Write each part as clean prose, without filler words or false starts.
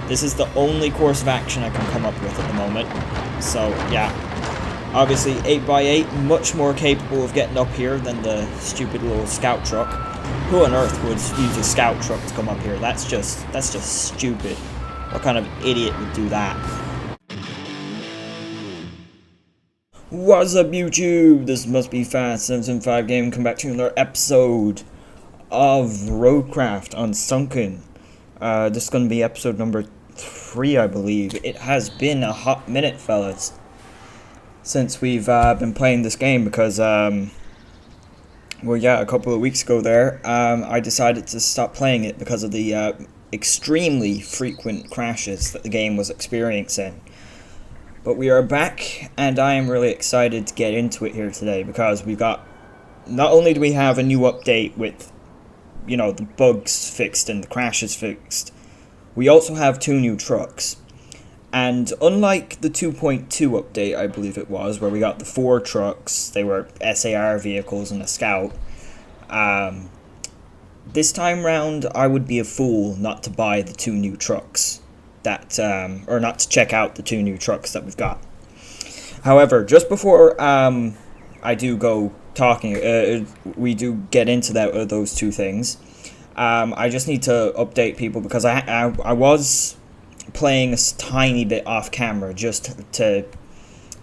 This is the only course of action I can come up with at the moment. So, yeah. Obviously, 8x8, much more capable of getting up here than the stupid little scout truck. Who on earth would use a scout truck to come up here? That's just stupid. What kind of idiot would do that? What's up, YouTube? This must be Fast 775 Game. Come back to another episode of RoadCraft on Sunken. This is going to be episode number 3, I believe. It has been a hot minute, fellas, since we've been playing this game because, well, yeah, a couple of weeks ago there, I decided to stop playing it because of the extremely frequent crashes that the game was experiencing. But we are back, and I am really excited to get into it here today because we've got, not only do we have a new update with, you know, the bugs fixed and the crashes fixed, we also have 2 new trucks. And unlike the 2.2 update, I believe it was, where we got the 4 trucks, they were SAR vehicles and a scout, this time round I would be a fool not to buy the 2 new trucks. Or not to check out the 2 new trucks that we've got. However, just before I do go talking, we do get into those 2 things. I just need to update people because I was playing a tiny bit off camera just to,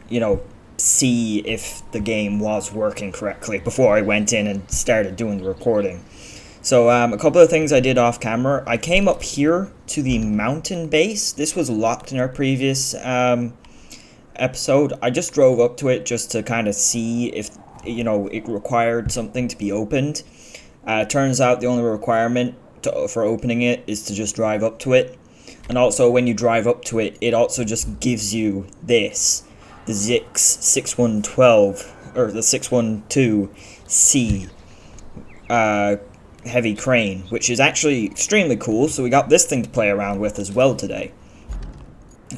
you know, see if the game was working correctly before I went in and started doing the recording. So, a couple of things I did off camera. I came up here to the mountain base. This was locked in our previous episode. I just drove up to it just to kind of see if, you know, it required something to be opened. Turns out the only requirement for opening it is to just drive up to it. And also, when you drive up to it, it also just gives you this. The Zix 6112, or the 612C. Heavy crane, which is actually extremely cool, so we got this thing to play around with as well today.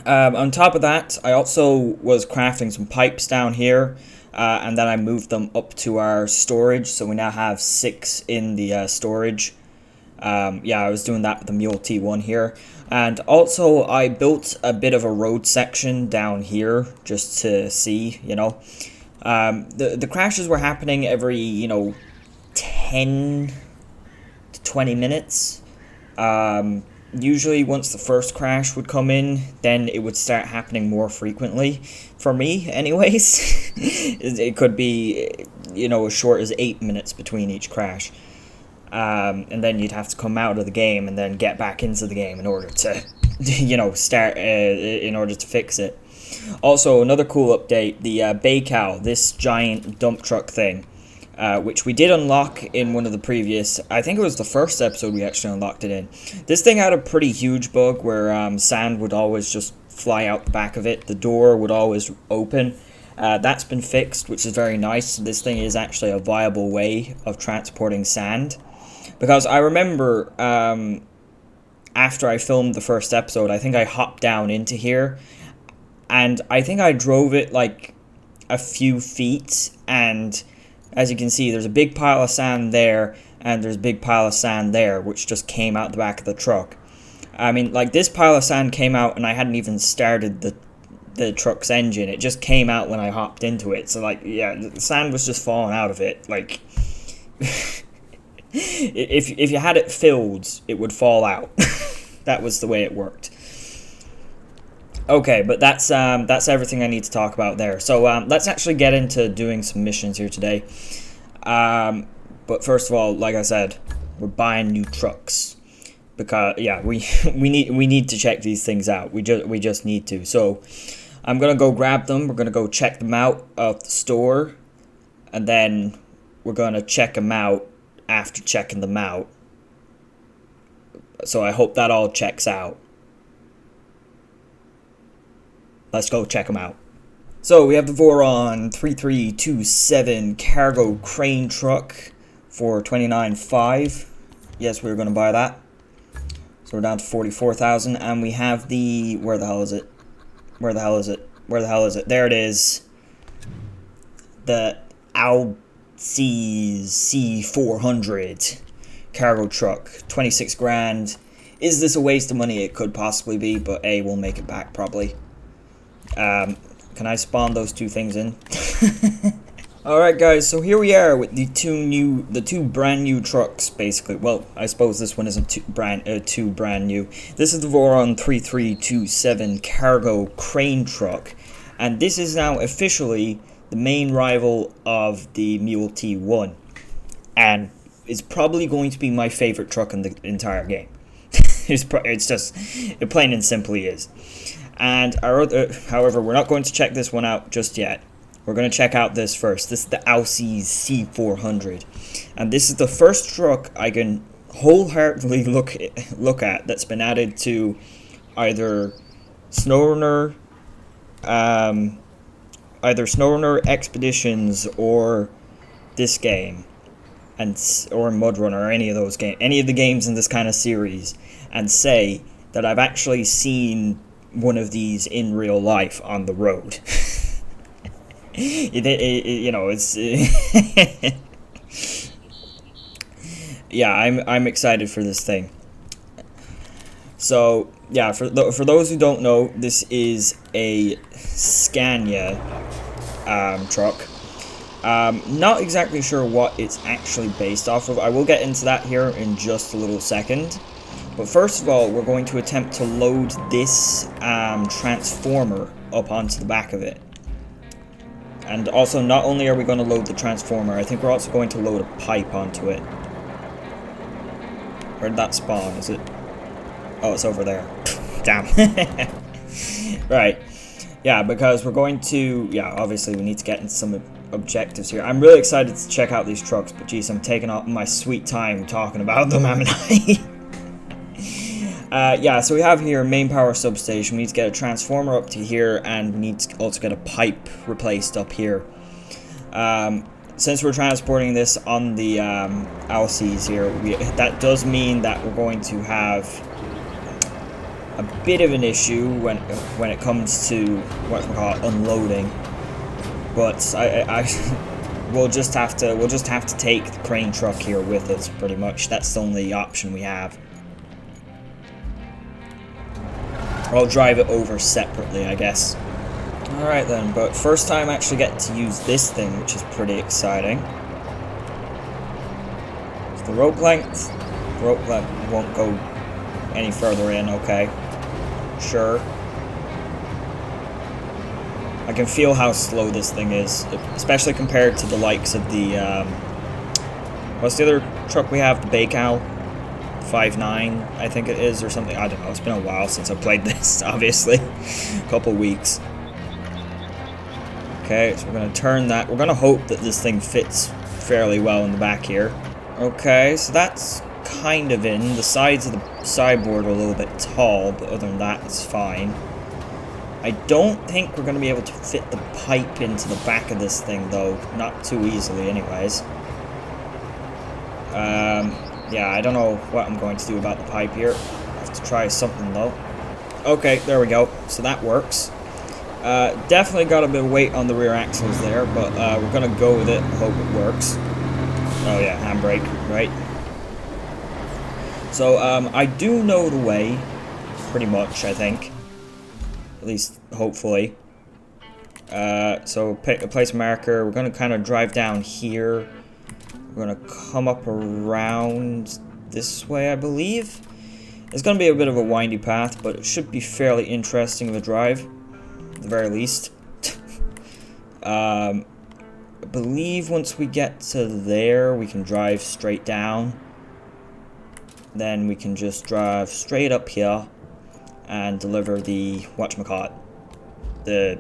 On top of that, I also was crafting some pipes down here, and then I moved them up to our storage, so we now have 6 in the storage. Yeah, I was doing that with the Mule T1 here, and also I built a bit of a road section down here, just to see, you know. The crashes were happening every, you know, 10 to 20 minutes. Usually once the first crash would come in, then it would start happening more frequently. For me, anyways. It could be, you know, as short as 8 minutes between each crash. And then you'd have to come out of the game and then get back into the game in order to, you know, in order to fix it. Also, another cool update, the Bay Cow, this giant dump truck thing. Which we did unlock in one of the previous, I think it was the first episode we actually unlocked it in. This thing had a pretty huge bug where sand would always just fly out the back of it. The door would always open. That's been fixed, which is very nice. This thing is actually a viable way of transporting sand. Because I remember after I filmed the first episode, I think I hopped down into here. And I think I drove it like a few feet, and as you can see, there's a big pile of sand there, and there's a big pile of sand there, which just came out the back of the truck. I mean, like, this pile of sand came out, and I hadn't even started the truck's engine. It just came out when I hopped into it. So, like, yeah, the sand was just falling out of it. Like, if you had it filled, it would fall out. That was the way it worked. Okay, but that's everything I need to talk about there. So let's actually get into doing some missions here today. But first of all, like I said, we're buying new trucks because yeah, we need to check these things out. We just need to. So I'm gonna go grab them. We're gonna go check them out of the store, and then we're gonna check them out after checking them out. So I hope that all checks out. Let's go check them out. So we have the Voron 3327 cargo crane truck for $29,500. Yes, we were going to buy that. So we're down to 44,000, and we have the, where the hell is it? Where the hell is it? Where the hell is it? There it is. The C400 cargo truck, 26 grand. Is this a waste of money? It could possibly be, but A, we'll make it back probably. Can I spawn those two things in? Alright guys, so here we are with the two brand new trucks, basically. Well, I suppose this one isn't too brand new. This is the Voron 3327 cargo crane truck, and this is now officially the main rival of the Mule T1, and it's probably going to be my favorite truck in the entire game. It's just, it plain and simply is. And however, we're not going to check this one out just yet. We're going to check out this first. This is the Aussies C400, and this is the first truck I can wholeheartedly look at that's been added to either SnowRunner, Expeditions, or this game, or MudRunner, or any of those games, any of the games in this kind of series, and say that I've actually seen one of these in real life on the road. You know, it's yeah, I'm excited for this thing. So yeah, for those who don't know, this is a Scania truck. Not exactly sure what it's actually based off of. I will get into that here in just a little second. But first of all, we're going to attempt to load this transformer up onto the back of it. And also, not only are we going to load the transformer, I think we're also going to load a pipe onto it. Where'd that spawn? Is it? Oh, it's over there. Damn. Right. Yeah, because we're going to... Yeah, obviously we need to get into some objectives here. I'm really excited to check out these trucks, but geez, I'm taking all my sweet time talking about them, haven't I? Yeah, so we have here main power substation. We need to get a transformer up to here, and we need to also get a pipe replaced up here. Since we're transporting this on the Aussies here, that does mean that we're going to have a bit of an issue when it comes to what we call unloading. But we'll just have to take the crane truck here with us, pretty much. That's the only option we have. I'll drive it over separately, I guess. Alright then, but first time I actually get to use this thing, which is pretty exciting. So the rope length won't go any further in, okay. Sure. I can feel how slow this thing is, especially compared to the likes of the, what's the other truck we have? The Baikal? 5.9, I think it is, or something. I don't know. It's been a while since I played this, obviously. A couple weeks. Okay, so we're going to turn that. We're going to hope that this thing fits fairly well in the back here. Okay, so that's kind of in. The sides of the sideboard are a little bit tall, but other than that, it's fine. I don't think we're going to be able to fit the pipe into the back of this thing, though. Not too easily, anyways. Yeah, I don't know what I'm going to do about the pipe here. I have to try something, though. Okay, there we go. So that works. Definitely got a bit of weight on the rear axles there, but we're going to go with it and hope it works. Oh yeah, handbrake, right? So, I do know the way, pretty much, I think. At least, hopefully. So, pick a place marker. We're going to kind of drive down here. We're going to come up around this way, I believe. It's going to be a bit of a windy path, but it should be fairly interesting of a drive, at the very least. I believe once we get to there, we can drive straight down. Then we can just drive straight up here and deliver the, whatchamacallit, the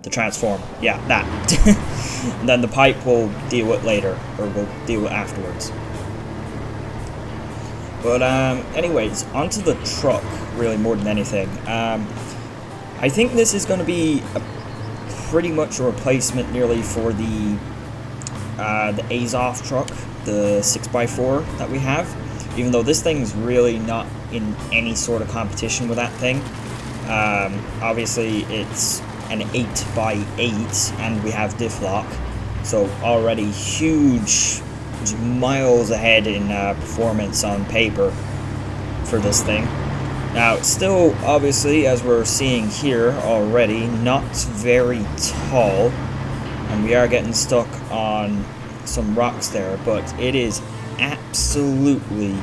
transformer. Yeah, that. And then the pipe we'll deal with later, or we'll deal with afterwards. But anyways, onto the truck, really, more than anything. I think this is going to be pretty much a replacement, nearly, for the Azov truck, the 6x4 that we have. Even though this thing's really not in any sort of competition with that thing. Obviously, it's an 8x8, and we have diff lock, so already huge, miles ahead in performance on paper for this thing. Now, it's still, obviously, as we're seeing here already, not very tall, and we are getting stuck on some rocks there, but it is absolutely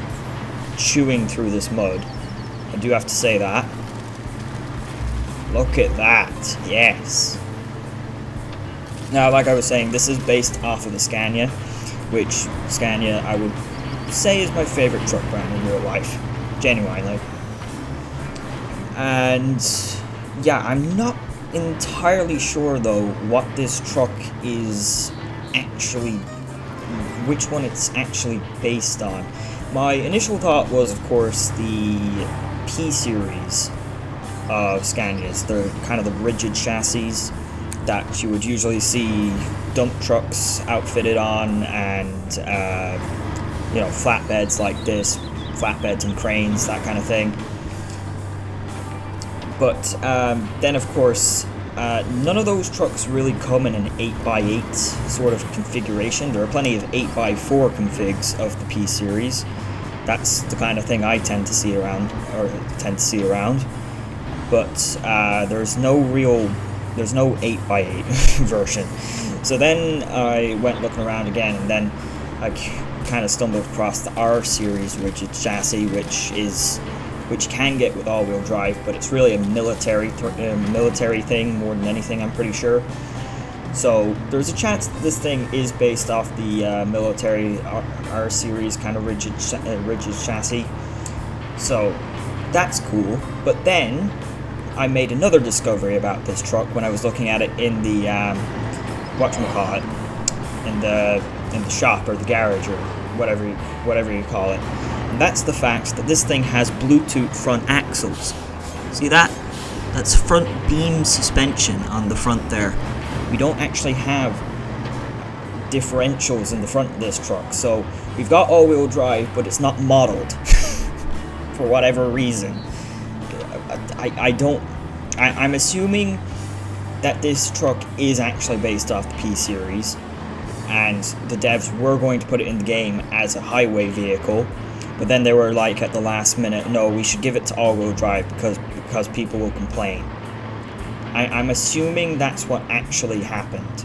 chewing through this mud. I do have to say that. Look at that, yes. Now, like I was saying, this is based off of the Scania, which Scania I would say is my favorite truck brand in real life, genuinely. And yeah, I'm not entirely sure though what this truck is actually, which one it's actually based on. My initial thought was, of course, the P series of Scanias. They're kind of the rigid chassis that you would usually see dump trucks outfitted on, and you know, flatbeds like this, flatbeds and cranes, that kind of thing. But then, of course, none of those trucks really come in an 8x8 sort of configuration. There are plenty of 8x4 configs of the P series. That's the kind of thing I tend to see around, But there's no 8x8 version. So then I went looking around again, and then I kind of stumbled across the R series rigid chassis, which can get with all-wheel drive, but it's really a military thing more than anything, I'm pretty sure. So there's a chance that this thing is based off the military R series kind of rigid chassis. So that's cool. But then I made another discovery about this truck when I was looking at it in the whatchamacallit, in the shop or the garage or whatever you call it. And that's the fact that this thing has Bluetooth front axles. See that? That's front beam suspension on the front there. We don't actually have differentials in the front of this truck. So we've got all-wheel drive, but it's not modeled for whatever reason. I'm assuming that this truck is actually based off the P series, and the devs were going to put it in the game as a highway vehicle. But then they were like at the last minute, no, we should give it to all-wheel drive because people will complain. I'm assuming that's what actually happened.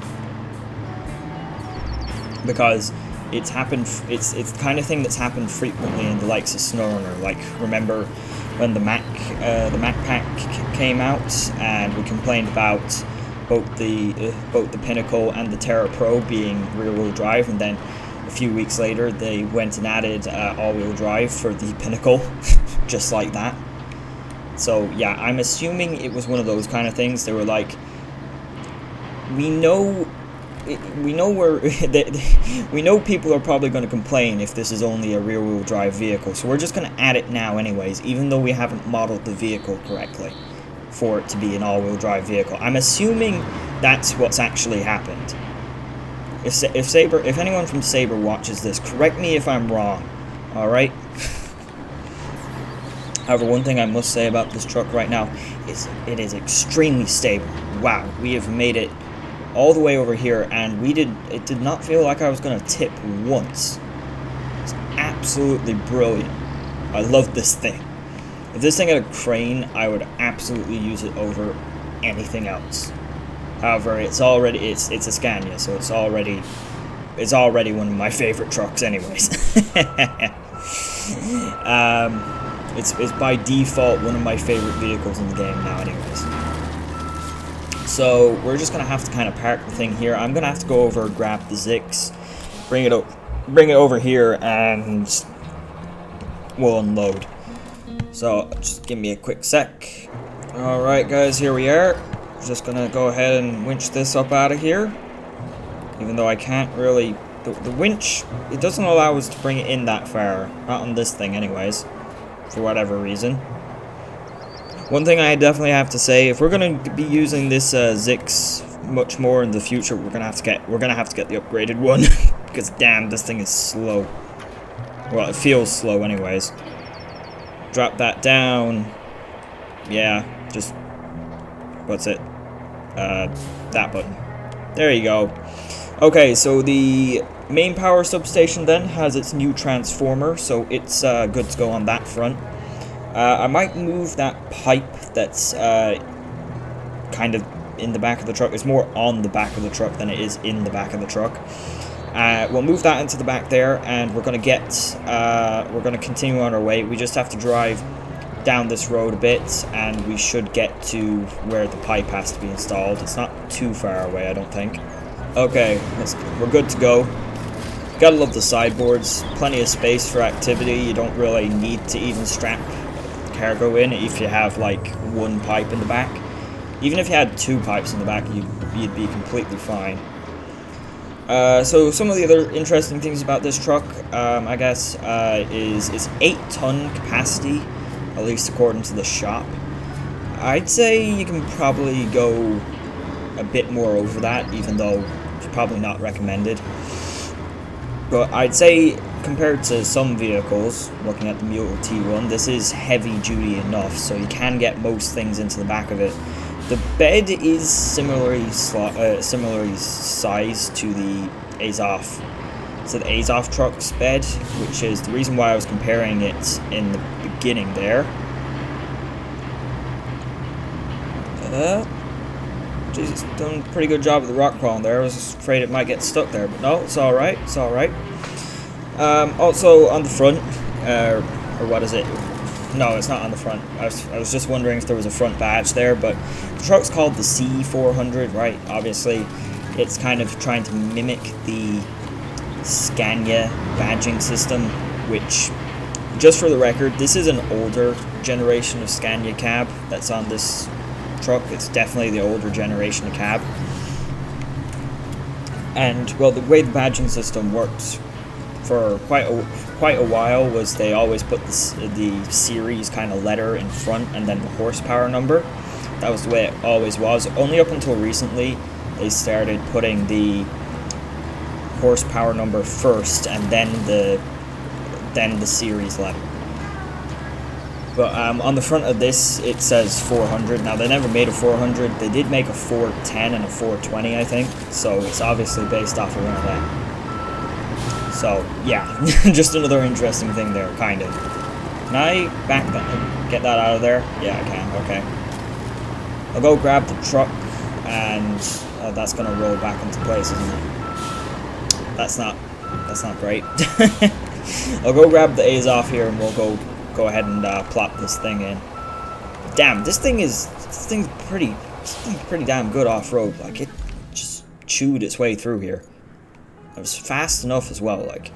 Because it's happened, it's the kind of thing that's happened frequently in the likes of Snowrunner. Like, remember when the Mac Pack came out, and we complained about both the Pinnacle and the Terra Pro being rear-wheel drive, and then a few weeks later they went and added all-wheel drive for the Pinnacle, just like that. So yeah, I'm assuming it was one of those kind of things. They were like, we know people are probably going to complain if this is only a rear-wheel drive vehicle, so we're just going to add it now anyways, even though we haven't modeled the vehicle correctly for it to be an all-wheel drive vehicle. I'm assuming that's what's actually happened. If anyone from Saber watches this, correct me if I'm wrong, alright? However, one thing I must say about this truck right now is it is extremely stable. Wow, we have made it all the way over here, and it did not feel like I was going to tip once. It's absolutely brilliant. I love this thing. If this thing had a crane, I would absolutely use it over anything else. However, it's a Scania, so it's already one of my favorite trucks anyways. It's by default one of my favorite vehicles in the game now anyways. So we're just gonna have to kind of park the thing here. I'm gonna have to go over, grab the Zix, bring it over here, and we'll unload. So just give me a quick sec. Alright guys, here we are. Just gonna go ahead and winch this up out of here. Even though I can't really, the winch, it doesn't allow us to bring it in that far. Not on this thing anyways, for whatever reason. One thing I definitely have to say, if we're gonna be using this Zix much more in the future, we're gonna have to get the upgraded one. Because damn, this thing is slow. Well, it feels slow anyways. Drop that down. Yeah, just, what's it? That button. There you go. Okay, so the main power substation then has its new transformer, so it's good to go on that front. I might move that pipe that's kind of in the back of the truck. It's more on the back of the truck than it is in the back of the truck. We'll move that into the back there, and we're gonna continue on our way. We just have to drive down this road a bit, and we should get to where the pipe has to be installed. It's not too far away, I don't think. Okay, we're good to go. Gotta love the sideboards. Plenty of space for activity. You don't really need to even strap cargo in if you have like one pipe in the back. Even if you had two pipes in the back, you'd be completely fine. So some of the other interesting things about this truck, I guess, is it's 8-ton capacity, at least according to the shop. I'd say you can probably go a bit more over that, even though it's probably not recommended. But I'd say, compared to some vehicles, looking at the Mule T1, this is heavy duty enough, so you can get most things into the back of it. The bed is similarly sized to the Azov truck's bed, which is the reason why I was comparing it in the beginning there. Jesus, done a pretty good job of the rock crawling there. I was afraid it might get stuck there, but no, it's alright, it's alright. Also on the front, or what is it? No, it's not on the front. I was just wondering if there was a front badge there, but the truck's called the C400, right? Obviously, it's kind of trying to mimic the Scania badging system, which, just for the record, this is an older generation of Scania cab that's on this truck. It's definitely the older generation of cab. And, well, the way the badging system works for quite a while was they always put the series kind of letter in front and then the horsepower number. That was the way it always was. Only up until recently they started putting the horsepower number first and then the series letter. But on the front of this it says 400. Now they never made a 400. They did make a 410 and a 420, I think. So it's obviously based off of one of that. So, yeah, just another interesting thing there, kind of. Can I get that out of there? Yeah, I can, okay. I'll go grab the truck, and that's going to roll back into place, isn't it? That's not great. I'll go grab the A's off here, and we'll go ahead and plop this thing in. Damn, this thing's pretty damn good off-road. Like, it just chewed its way through here. It was fast enough as well. Like,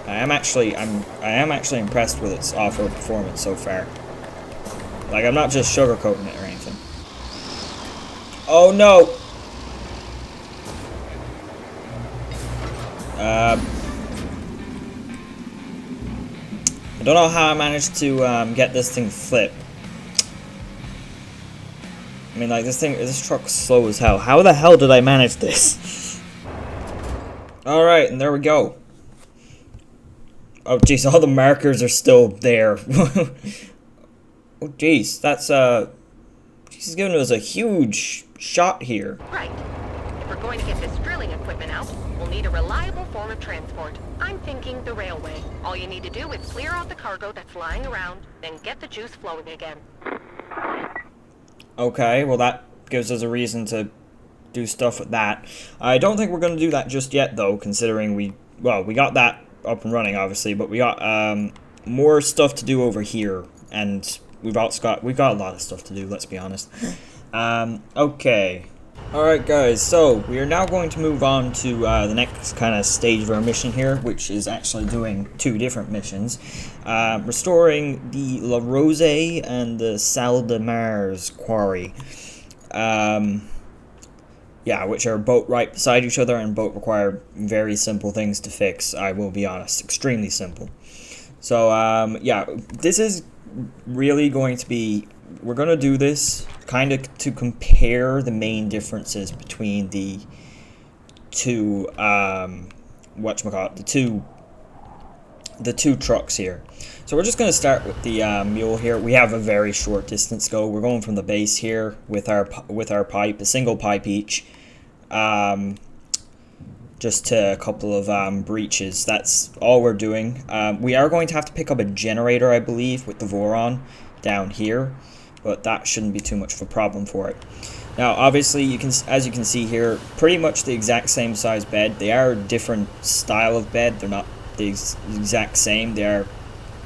I am actually impressed with its off-road performance so far. Like, I'm not just sugarcoating it or anything. Oh no! I don't know how I managed to get this thing to flip. I mean, like, this truck's slow as hell. How the hell did I manage this? Alright, and there we go. Oh, jeez, all the markers are still there. Oh, jeez, that's, she's giving us a huge shot here. Right. If we're going to get this drilling equipment out, we'll need a reliable form of transport. I'm thinking the railway. All you need to do is clear out the cargo that's lying around, then get the juice flowing again. Okay, well that gives us a reason to do stuff with that. I don't think we're going to do that just yet, though, considering we got that up and running, obviously, but we got more stuff to do over here, and we've got a lot of stuff to do, let's be honest. Okay. Alright, guys, so we are now going to move on to the next kind of stage of our mission here, which is actually doing two different missions. Restoring the La Rose and the Salle de Mars quarry. Yeah, which are both right beside each other and both require very simple things to fix, I will be honest. Extremely simple. So, yeah, this is really going to be... We're going to do this kind of to compare the main differences between the two, the two trucks here. So we're just going to start with the mule here. We have a very short distance to go. We're going from the base here with our pipe, a single pipe each, just to a couple of breaches. That's all we're doing. We are going to have to pick up a generator, I believe, with the Voron down here, but that shouldn't be too much of a problem for it. Now, obviously, as you can see here, pretty much the exact same size bed. They are a different style of bed. They're not the exact same. They are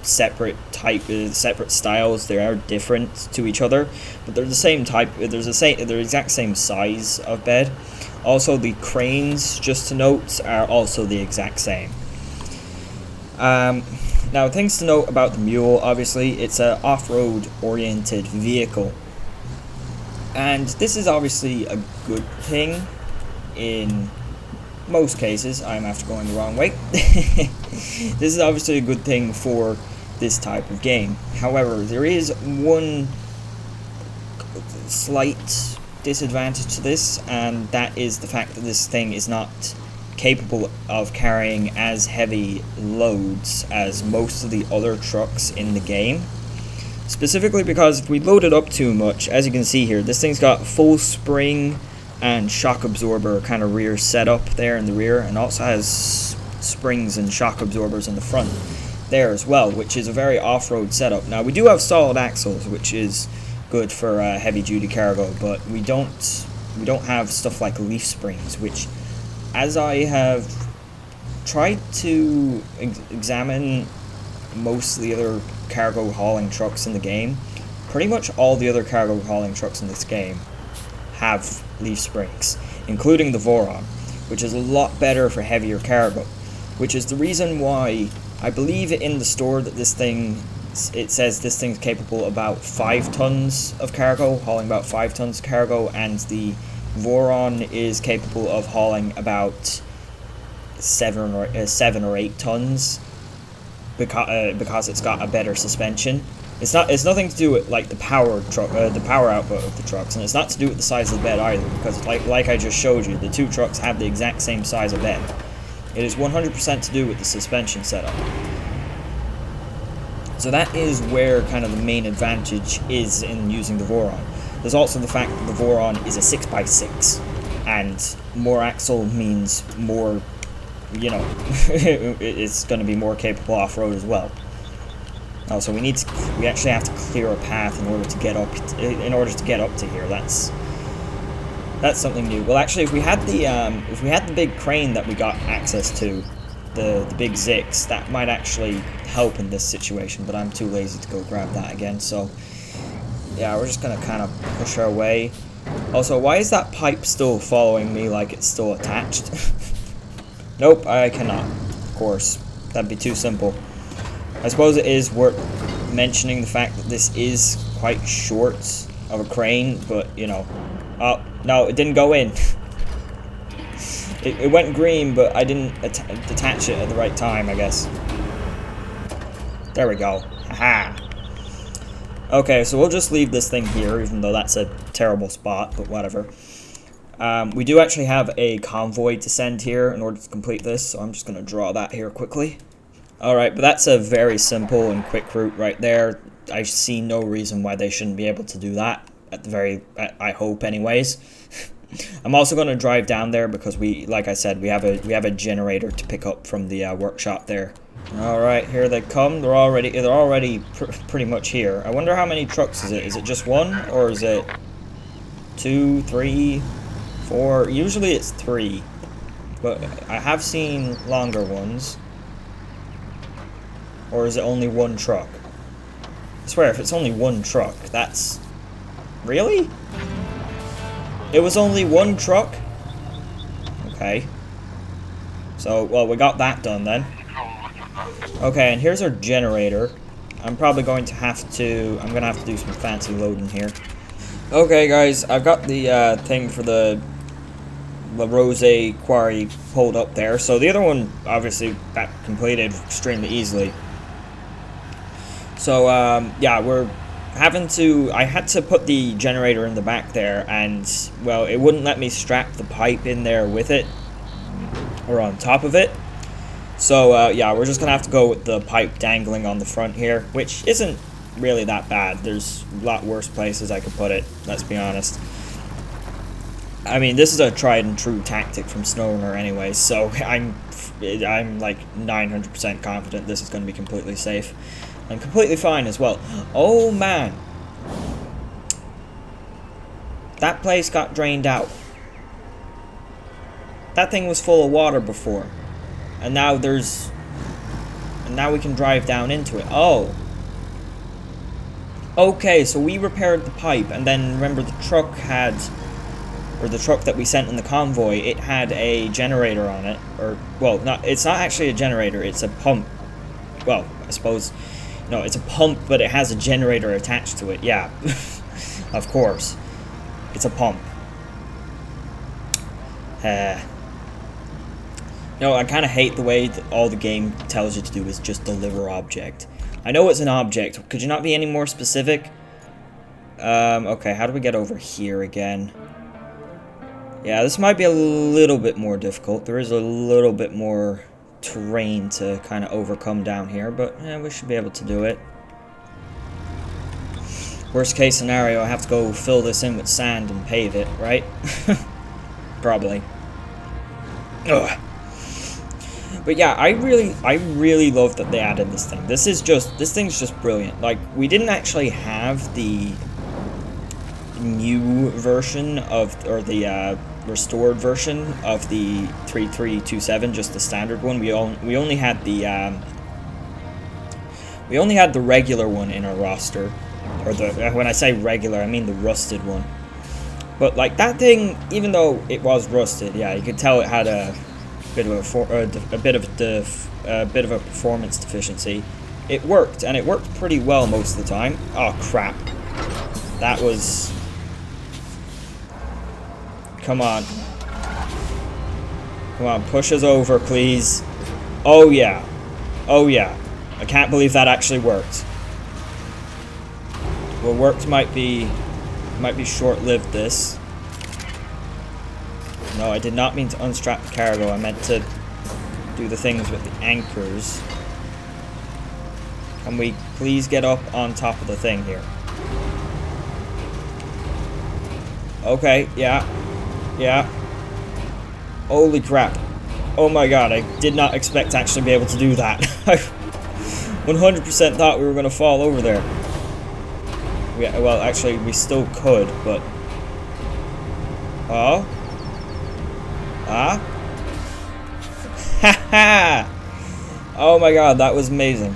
separate separate styles. They are different to each other, but they're the same type. They're the exact same size of bed. Also, the cranes, just to note, are also the exact same. Now, things to note about the mule. Obviously, it's an off-road oriented vehicle. And this is obviously a good thing in most cases. I'm after going the wrong way. This is obviously a good thing for this type of game. However, there is one slight disadvantage to this, and that is the fact that this thing is not capable of carrying as heavy loads as most of the other trucks in the game. Specifically because if we load it up too much, as you can see here, this thing's got full spring and shock absorber kind of rear setup there in the rear, and also has springs and shock absorbers in the front there as well, which is a very off-road setup. Now, we do have solid axles, which is good for heavy-duty cargo, but we don't have stuff like leaf springs, which, as I have tried to examine most of the other cargo hauling trucks in the game, pretty much all the other cargo hauling trucks in this game have leaf springs, including the Voron, which is a lot better for heavier cargo, which is the reason why I believe in the store that it says this thing's capable of about 5 tons of cargo, hauling about 5 tons of cargo, and the Voron is capable of hauling about 7 or 8 tons. Because it's got a better suspension. It's nothing to do with like the power output of the trucks, and it's not to do with the size of the bed either, because like I just showed you, the two trucks have the exact same size of bed. It is 100% to do with the suspension setup. So that is where kind of the main advantage is in using the Voron. There's also the fact that the Voron is a 6x6, and more axle means more, you know, it's going to be more capable off-road as well. Also, we actually have to clear a path in order to get up to here. That's something new. Well, actually, if we had the big crane that we got access to, the big Zix, that might actually help in this situation, but I'm too lazy to go grab that again. So yeah, we're just gonna kind of push our way. Also, why is that pipe still following me like it's still attached? Nope, I cannot. Of course, that'd be too simple. I suppose it is worth mentioning the fact that this is quite short of a crane, but, you know... Oh, no, it didn't go in. It went green, but I didn't detach it at the right time, I guess. There we go. Haha. Okay, so we'll just leave this thing here, even though that's a terrible spot, but whatever. We do actually have a convoy to send here in order to complete this, so I'm just going to draw that here quickly. Alright, but that's a very simple and quick route right there. I see no reason why they shouldn't be able to do that, I hope anyways. I'm also going to drive down there because like I said, we have a generator to pick up from the workshop there. Alright, here they come. They're already pretty much here. I wonder how many trucks is it? Is it just one, or is it 2, 3, 4? Usually it's 3, but I have seen longer ones. Or is it only one truck? I swear, if it's only one truck, that's... Really? It was only one truck? Okay. So, well, we got that done then. Okay, and here's our generator. I'm probably going to have to... I'm gonna have to do some fancy loading here. Okay, guys, I've got the thing for the La Rose quarry pulled up there. So the other one, obviously, that completed extremely easily. So, yeah, I had to put the generator in the back there, and, well, it wouldn't let me strap the pipe in there with it, or on top of it. So, yeah, we're just gonna have to go with the pipe dangling on the front here, which isn't really that bad. There's a lot worse places I could put it, let's be honest. I mean, this is a tried and true tactic from Snowrunner anyway, so I'm like 900% confident this is going to be completely safe. And completely fine as well. Oh man. That place got drained out. That thing was full of water before. And now we can drive down into it. Oh. Okay, so we repaired the pipe, and then remember the truck had, or the truck that we sent in the convoy, it had a generator on it. Or, well, it's not actually a generator, it's a pump. Well, I suppose, no, it's a pump, but it has a generator attached to it. Yeah, of course. It's a pump. No, I kind of hate the way that all the game tells you to do is just deliver object. I know it's an object. Could you not be any more specific? Okay, how do we get over here again? Yeah, this might be a little bit more difficult. There is a little bit more terrain to kind of overcome down here, but yeah, we should be able to do it. Worst case scenario, I have to go fill this in with sand and pave it, right? Probably. Ugh. But yeah, I really love that they added this thing. This thing's just brilliant. Like, we didn't actually have the new version of, or the restored version of the 3327, just the standard one. We only had the regular one in our roster, or when I say regular, I mean the rusted one. But like that thing, even though it was rusted, yeah, you could tell it had a bit of a performance deficiency. It worked, and it worked pretty well most of the time. Oh crap! That was. Come on. Come on, push us over, please. Oh yeah. Oh yeah. I can't believe that actually worked. What worked might be short-lived, this. No, I did not mean to unstrap the cargo. I meant to do the things with the anchors. Can we please get up on top of the thing here? Okay, yeah. Yeah. Holy crap. Oh my god, I did not expect to actually be able to do that. I 100% thought we were going to fall over there. Well, actually, we still could, but... Oh? Ah? Haha! Oh my god, that was amazing.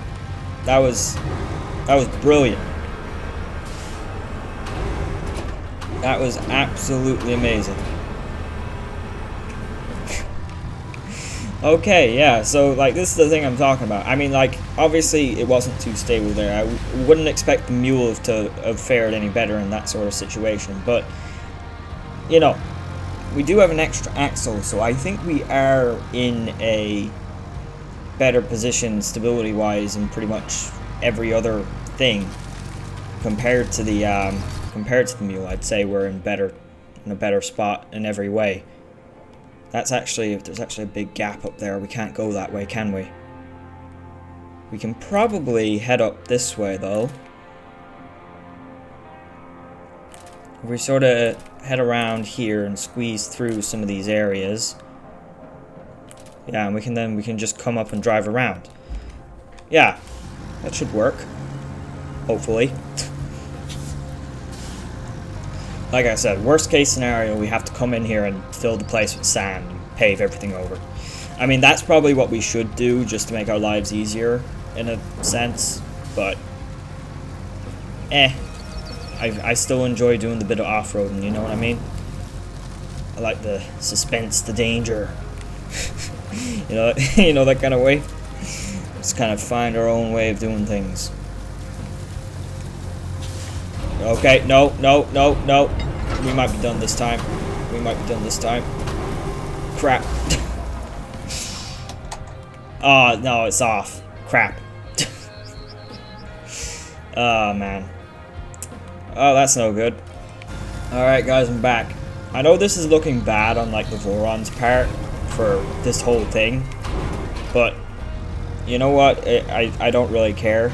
That was brilliant. That was absolutely amazing. Okay, yeah, so, like, this is the thing I'm talking about. I mean, like, obviously it wasn't too stable there. I wouldn't expect the mule to have fared any better in that sort of situation, but, you know, we do have an extra axle, so I think we are in a better position stability-wise in pretty much every other thing compared to the mule. I'd say we're in a better spot in every way. There's actually a big gap up there. We can't go that way, can we? We can probably head up this way, though. If we sort of head around here and squeeze through some of these areas. Yeah, and we can just come up and drive around. Yeah, that should work. Hopefully. Like I said, worst case scenario, we have to come in here and fill the place with sand and pave everything over. I mean, that's probably what we should do just to make our lives easier, in a sense, but I still enjoy doing the bit of off-roading, you know what I mean? I like the suspense, the danger. you know that kind of way? Just kind of find our own way of doing things. Okay, no. We might be done this time. Crap. Oh, no, it's off. Crap. Oh, man. Oh, that's no good. Alright, guys, I'm back. I know this is looking bad on, like, the Voron's part for this whole thing, but you know what? I don't really care,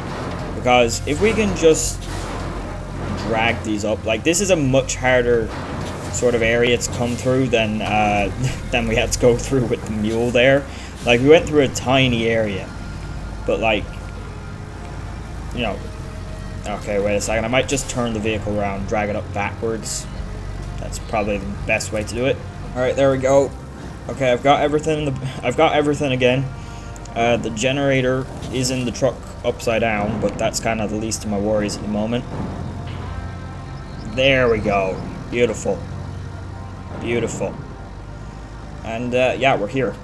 because if we can just drag these up, like, this is a much harder sort of area to come through than than we had to go through with the mule there. Like, we went through a tiny area, but like, you know. Okay, wait a second. I might just turn the vehicle around, drag it up backwards. That's probably the best way to do it. All right, there we go. Okay, I've got everything. I've got everything again. The generator is in the truck upside down, but that's kind of the least of my worries at the moment. There we go. Beautiful. Beautiful. And yeah, we're here.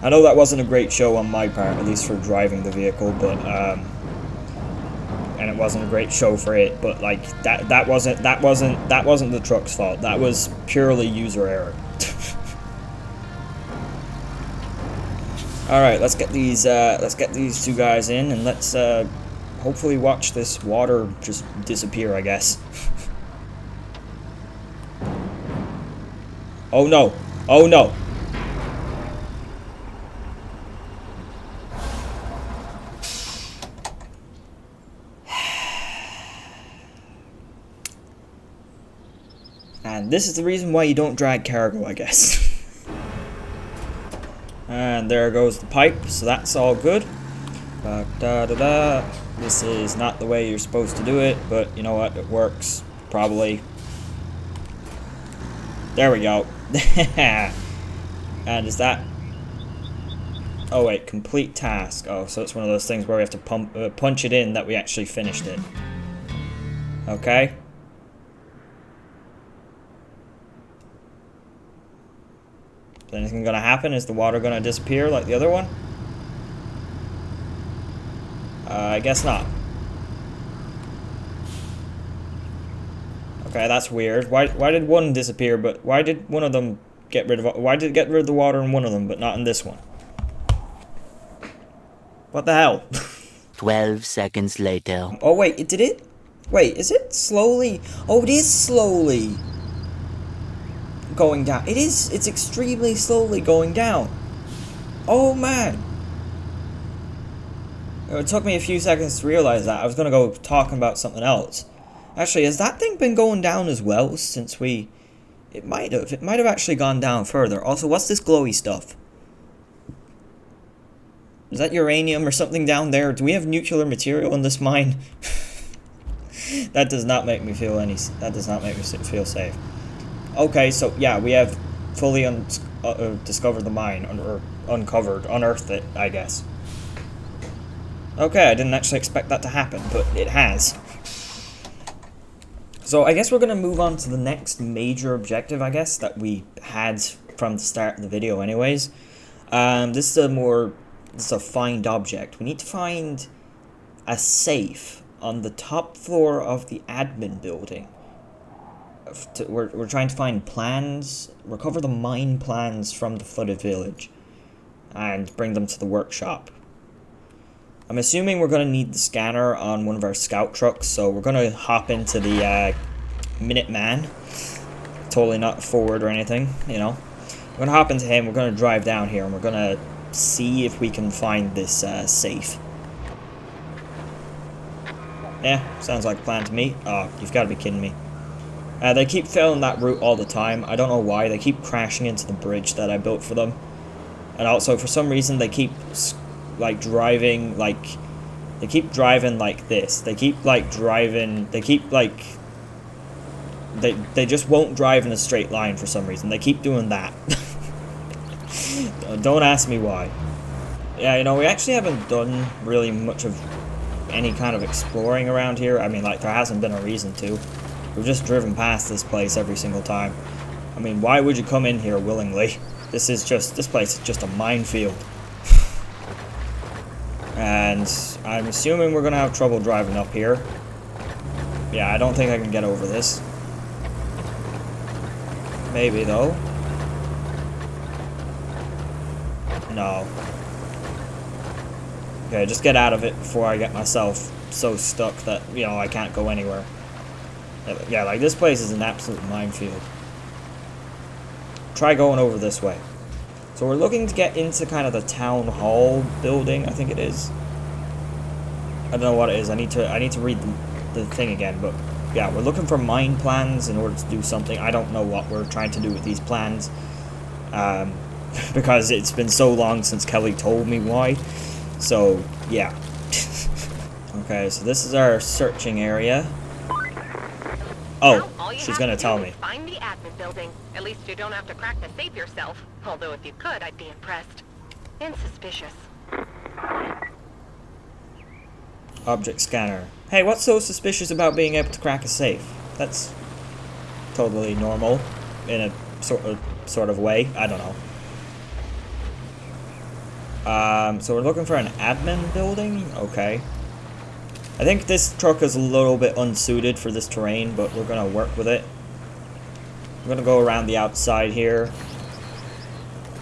I know that wasn't a great show on my part, at least for driving the vehicle, but and it wasn't a great show for it, but like that wasn't the truck's fault. That was purely user error. All right, let's get these two guys in, and let's hopefully watch this water just disappear, I guess. Oh no! Oh no! And this is the reason why you don't drag cargo, I guess. And there goes the pipe, so that's all good. This is not the way you're supposed to do it, but you know what? It works, probably. There we go. And is that... Oh wait, complete task. Oh, so it's one of those things where we have to punch it in that we actually finished it. Okay. Is anything gonna happen? Is the water gonna disappear like the other one? I guess not. Okay, that's weird. Why did one disappear, but why did one of them get rid of... Why did it get rid of the water in one of them, but not in this one? What the hell? 12 seconds later. Oh, wait, did it? Wait, is it slowly... Oh, it is slowly going down. It is. It's extremely slowly going down. Oh, man. It took me a few seconds to realize that. I was going to go talking about something else. Actually, has that thing been going down as well since we... It might have. It might have actually gone down further. Also, what's this glowy stuff? Is that uranium or something down there? Do we have nuclear material in this mine? That does not make me feel any... That does not make me feel safe. Okay, so yeah, we have fully discovered the mine, or unearthed it, I guess. Okay, I didn't actually expect that to happen, but it has. So I guess we're gonna move on to the next major objective, I guess, that we had from the start of the video anyways. This is a find object. We need to find a safe on the top floor of the admin building. We're trying to find plans, recover the mine plans from the flooded village, and bring them to the workshop. I'm assuming we're going to need the scanner on one of our scout trucks, so we're going to hop into the Minuteman. Totally not forward or anything, you know. We're going to hop into him, we're going to drive down here, and we're going to see if we can find this safe. Yeah, sounds like a plan to me. Oh, you've got to be kidding me. They keep failing that route all the time. I don't know why. They keep crashing into the bridge that I built for them. And also, for some reason, they keep, like, driving, like... They keep driving like this. They keep, like, driving... They keep, like... They just won't drive in a straight line for some reason. They keep doing that. Don't ask me why. Yeah, you know, we actually haven't done really much of any kind of exploring around here. I mean, like, there hasn't been a reason to. We've just driven past this place every single time. I mean, why would you come in here willingly? This place is just a minefield. And I'm assuming we're gonna have trouble driving up here. Yeah, I don't think I can get over this. Maybe, though. No. Okay, just get out of it before I get myself so stuck that, you know, I can't go anywhere. Yeah, like, this place is an absolute minefield. Try going over this way. So we're looking to get into kind of the town hall building, I think it is. I don't know what it is. I need to read the thing again, but yeah, we're looking for mine plans in order to do something. I don't know what we're trying to do with these plans. Because it's been so long since Kelly told me why. So, yeah. Okay, so this is our searching area. Oh, she's gonna tell me. Find the admin building. At least you don't have to crack the safe yourself. Although if you could, I'd be impressed. And suspicious. Object scanner. Hey, what's so suspicious about being able to crack a safe? That's totally normal in a sort of way. I don't know. So we're looking for an admin building? Okay. I think this truck is a little bit unsuited for this terrain, but we're gonna work with it. I'm gonna go around the outside here.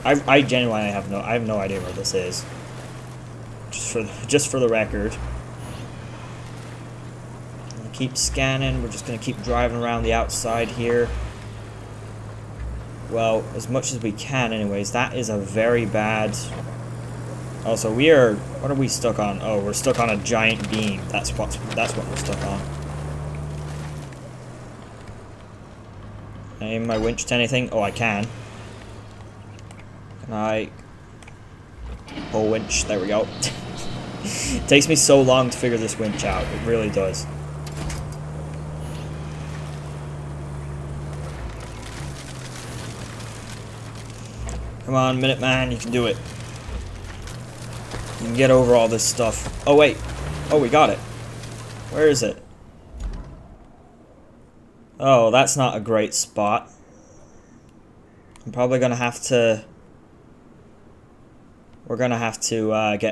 I genuinely have no idea where this is. Just for the record. I'm gonna keep scanning. We're just gonna keep driving around the outside here. Well, as much as we can, anyways. That is a very bad. Also, we are. What are we stuck on? Oh, we're stuck on a giant beam. That's what we're stuck on. Can I aim my winch to anything? Oh, I can. Can I? Oh, winch. There we go. It takes me so long to figure this winch out. It really does. Come on, Minuteman, you can do it. You can get over all this stuff. Oh, wait. Oh, we got it. Where is it? Oh, that's not a great spot. I'm probably gonna have to... We're gonna have to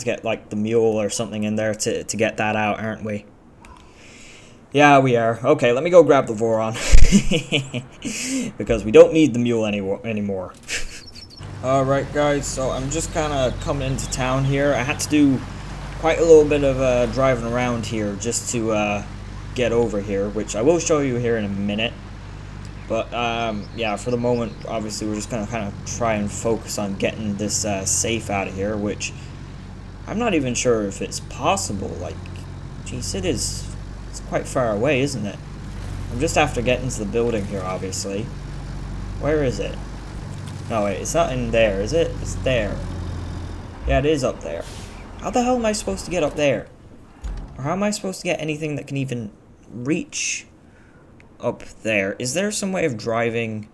get like the mule or something in there to get that out, aren't we? Yeah, we are. Okay, let me go grab the Voron. Because we don't need the mule anymore. Alright guys, so I'm just kind of coming into town here. I had to do quite a little bit of driving around here just to get over here, which I will show you here in a minute. But yeah, for the moment, obviously we're just going to kind of try and focus on getting this safe out of here, which I'm not even sure if it's possible. Like, geez, it's quite far away, isn't it? I'm just after getting to the building here, obviously. Where is it? No, wait, it's not in there, is it? It's there. Yeah, it is up there. How the hell am I supposed to get up there? Or how am I supposed to get anything that can even reach up there? Is there some way of driving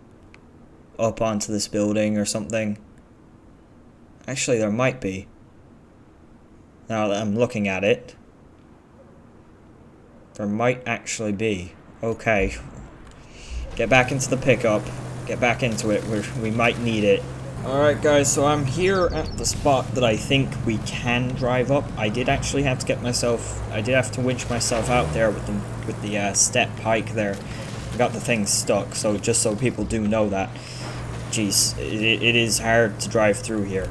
up onto this building or something? Actually, there might be. Now that I'm looking at it. There might actually be. Okay. Get back into the pickup. Get back into it. We might need it. Alright guys, so I'm here at the spot that I think we can drive up. I did actually have to winch myself out there with the step pike there. I got the thing stuck, so just so people do know that. Jeez, it is hard to drive through here.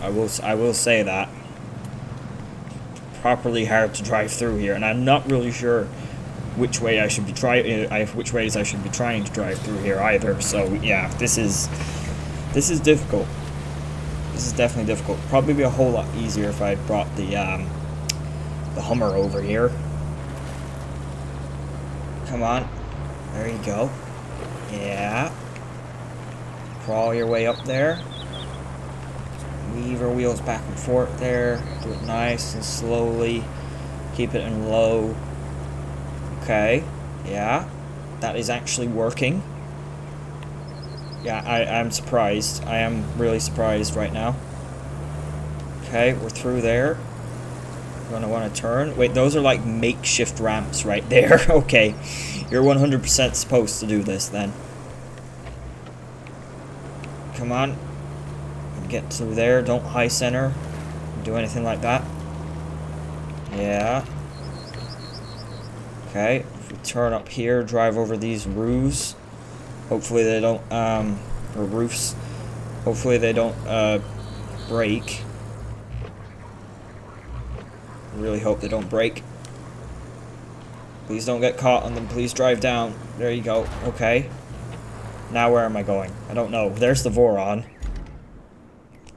I will say that. Properly hard to drive through here, and I'm not really sure which way I should be which ways I should be trying to drive through here either. So yeah, this is difficult. This is definitely difficult. Probably be a whole lot easier if I brought the Hummer over here. Come on, there you go. Yeah. Crawl your way up there. Weave our wheels back and forth there. Do it nice and slowly. Keep it in low. Okay, yeah, that is actually working. Yeah, I'm surprised. I am really surprised right now. Okay, we're through there. We're gonna want to turn. Wait, those are like makeshift ramps right there. Okay, you're 100% supposed to do this then. Come on. Get through there. Don't high center. Do anything like that. Yeah. Okay, if we turn up here, drive over these roofs. Hopefully they don't, or roofs. Hopefully they don't, break. Really hope they don't break. Please don't get caught on them. Please drive down. There you go. Okay. Now where am I going? I don't know. There's the Voron.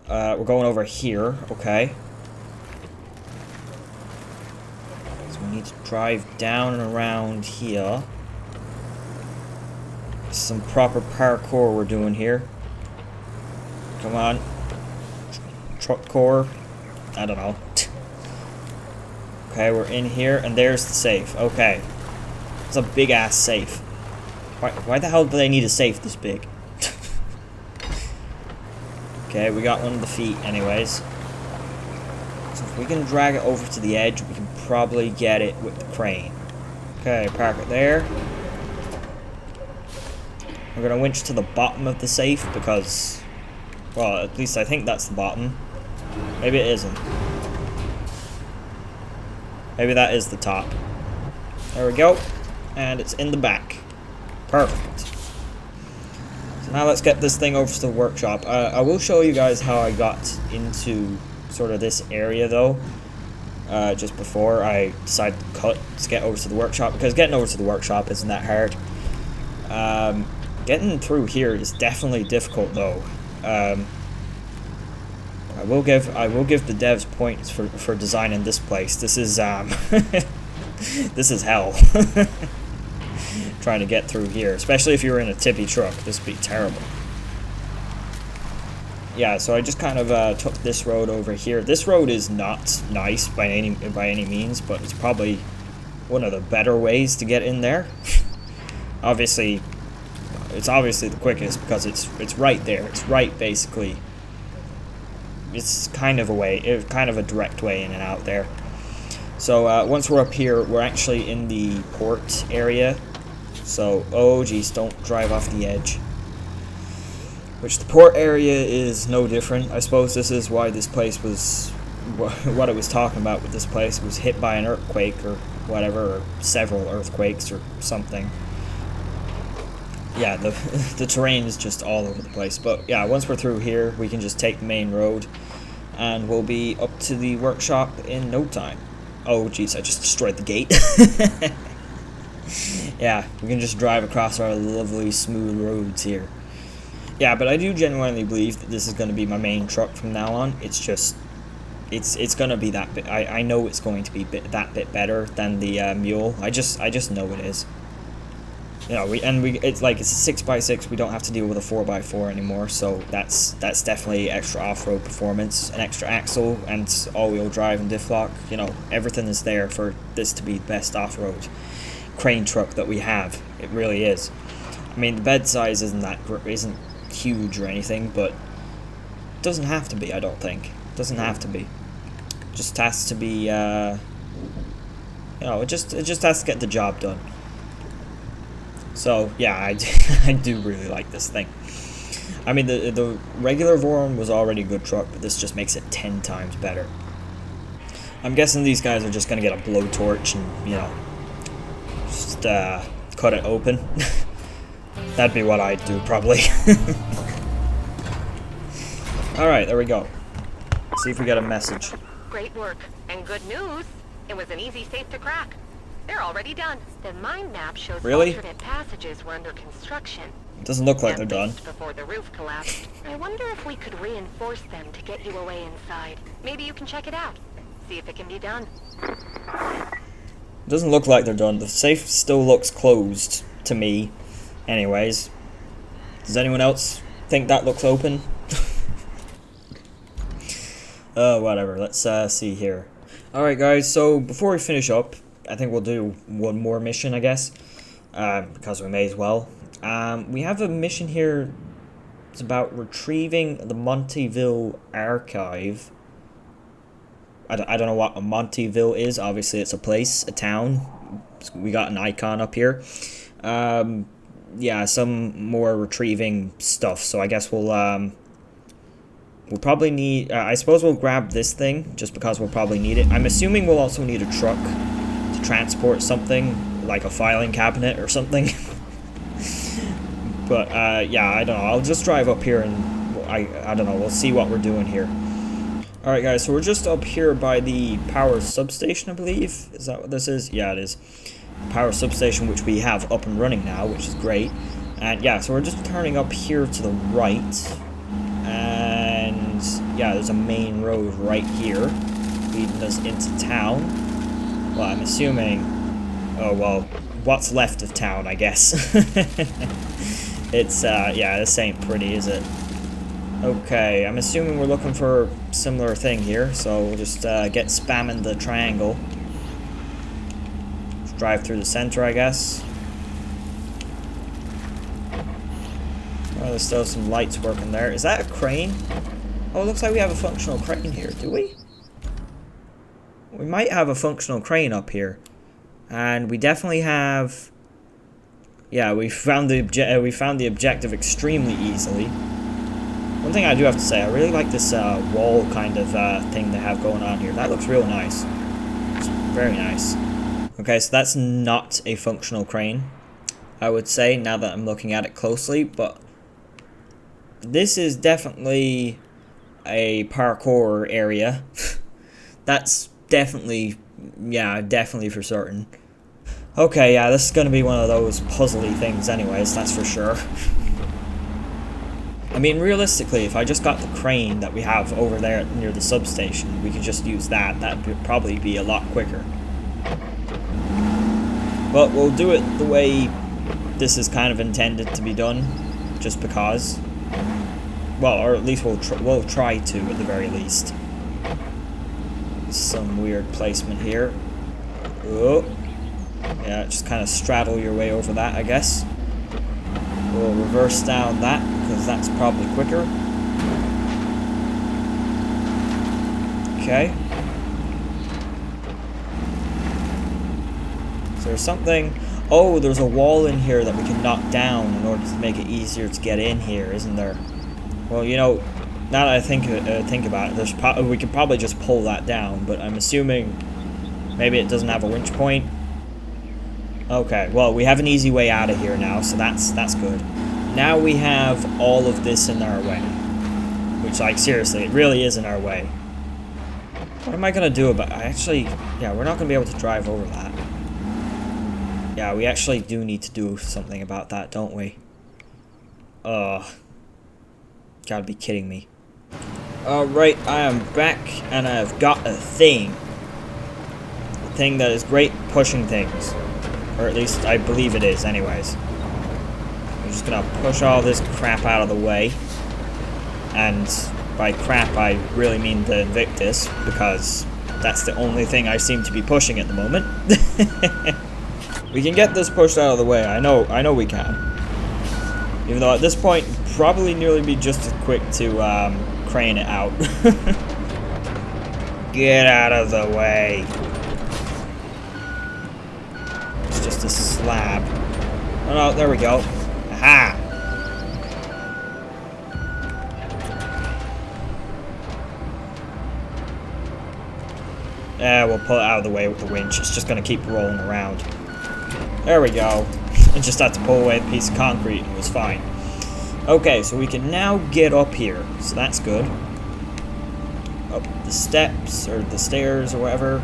We're going over here. Okay. So we need to drive down and around here. Some proper parkour we're doing here. Come on. Truck core. I don't know. Okay, we're in here, and there's the safe. Okay. It's a big-ass safe. Why the hell do they need a safe this big? Okay, we got one of the feet anyways. So if we can drag it over to the edge, we can probably get it with the crane. Okay, park it there. We're gonna winch to the bottom of the safe because, well, at least I think that's the bottom. Maybe it isn't. Maybe that is the top. There we go. And it's in the back. Perfect. So now let's get this thing over to the workshop. I will show you guys how I got into sort of this area though. Just before I decided to cut to get over to the workshop, because getting over to the workshop isn't that hard. Getting through here is definitely difficult though. I will give the devs points for designing this place. This is this is hell. Trying to get through here, especially if you were in a tippy truck, this would be terrible. Yeah, so I just kind of took this road over here. This road is not nice by any means, but it's probably one of the better ways to get in there. Obviously, it's obviously the quickest because it's right there. It's right basically. It's kind of a direct way in and out there. So once we're up here, we're actually in the port area. So, oh geez, don't drive off the edge. Which the port area is no different. I suppose this is why this place was, what I was talking about with this place, was hit by an earthquake or whatever, or several earthquakes or something. Yeah, the terrain is just all over the place. But yeah, once we're through here, we can just take the main road, and we'll be up to the workshop in no time. Oh geez, I just destroyed the gate. Yeah, we can just drive across our lovely smooth roads here. Yeah, but I do genuinely believe that this is going to be my main truck from now on. It's just, it's going to be that bit. I know it's going to be that bit better than the mule. I just know it is. You know, it's like it's a 6x6. We don't have to deal with a 4x4 anymore. So that's definitely extra off-road performance, an extra axle, and all-wheel drive and diff lock. You know, everything is there for this to be the best off-road crane truck that we have. It really is. I mean, the bed size isn't huge or anything, but it doesn't have to be. I don't think it doesn't have to be. It just has to be. You know, it just has to get the job done. So yeah, I do really like this thing. I mean, the regular Voron was already a good truck, but this just makes it 10 times better. I'm guessing these guys are just gonna get a blowtorch and, you know, just cut it open. That'd be what I'd do probably. All right, there we go. Let's see if we get a message. Great work. And good news, it was an easy safe to crack. They're already done. The mind map shows Really? alternate passages were under construction. It doesn't look like they're At done. least before the roof collapsed. I wonder if we could reinforce them to get you away inside. Maybe you can check it out. See if it can be done. It doesn't look like they're done. The safe still looks closed to me. Anyways, does anyone else think that looks open? Whatever. Let's see here. Alright guys, so before we finish up, I think we'll do one more mission, I guess, because we may as well. We have a mission here. It's about retrieving the Montyville archive. I don't know what a Montyville is. Obviously, it's a place, a town. We got an icon up here. Yeah, some more retrieving stuff. So I guess we'll probably need. I suppose we'll grab this thing just because we'll probably need it. I'm assuming we'll also need a truck to transport something like a filing cabinet or something. But yeah, I don't know. I'll just drive up here and I don't know. We'll see what we're doing here. All right, guys. So we're just up here by the power substation, I believe. Is that what this is? Yeah, it is. Power substation, which we have up and running now, which is great. And yeah, so we're just turning up here to the right. And yeah, there's a main road right here leading us into town. Well, I'm assuming... Oh, well, what's left of town, I guess. It's, yeah, this ain't pretty, is it? Okay, I'm assuming we're looking for a similar thing here, so we'll just get spamming the triangle. Just drive through the center, I guess. Oh, there's still some lights working there. Is that a crane? Oh, it looks like we have a functional crane here, do we? We might have a functional crane up here. And we definitely have... Yeah, we found the objective extremely easily. One thing I do have to say, I really like this wall kind of thing they have going on here. That looks real nice. It's very nice. Okay, so that's not a functional crane, I would say, now that I'm looking at it closely, but this is definitely a parkour area. That's definitely, yeah, definitely for certain. Okay, yeah, this is going to be one of those puzzly things anyways, that's for sure. I mean, realistically, if I just got the crane that we have over there near the substation, we could just use that. That would probably be a lot quicker. But we'll do it the way this is kind of intended to be done, just because. Well, or at least we'll try to, at the very least. Some weird placement here. Oh. Yeah, just kind of straddle your way over that, I guess. We'll reverse down that, because that's probably quicker. Okay. Is there something... Oh, there's a wall in here that we can knock down in order to make it easier to get in here, isn't there? Well, you know, now that I think about it, we could probably just pull that down, but I'm assuming maybe it doesn't have a winch point. Okay, well, we have an easy way out of here now, so that's good. Now we have all of this in our way. Which, like, seriously, it really is in our way. What am I gonna do about it? Yeah, we're not gonna be able to drive over that. Yeah, we actually do need to do something about that, don't we? Gotta be kidding me. Alright, I am back, and I've got a thing. A thing that is great pushing things. Or at least, I believe it is, anyways. I'm just gonna push all this crap out of the way. And by crap, I really mean the Invictus, because that's the only thing I seem to be pushing at the moment. We can get this pushed out of the way, I know we can. Even though at this point, probably nearly be just as quick to crane it out. Get out of the way. Just a slab. Oh no, there we go. Aha! Yeah, we'll pull it out of the way with the winch. It's just gonna keep rolling around. There we go. I just had to pull away a piece of concrete and it was fine. Okay, so we can now get up here. So that's good. Up the steps, or the stairs, or whatever.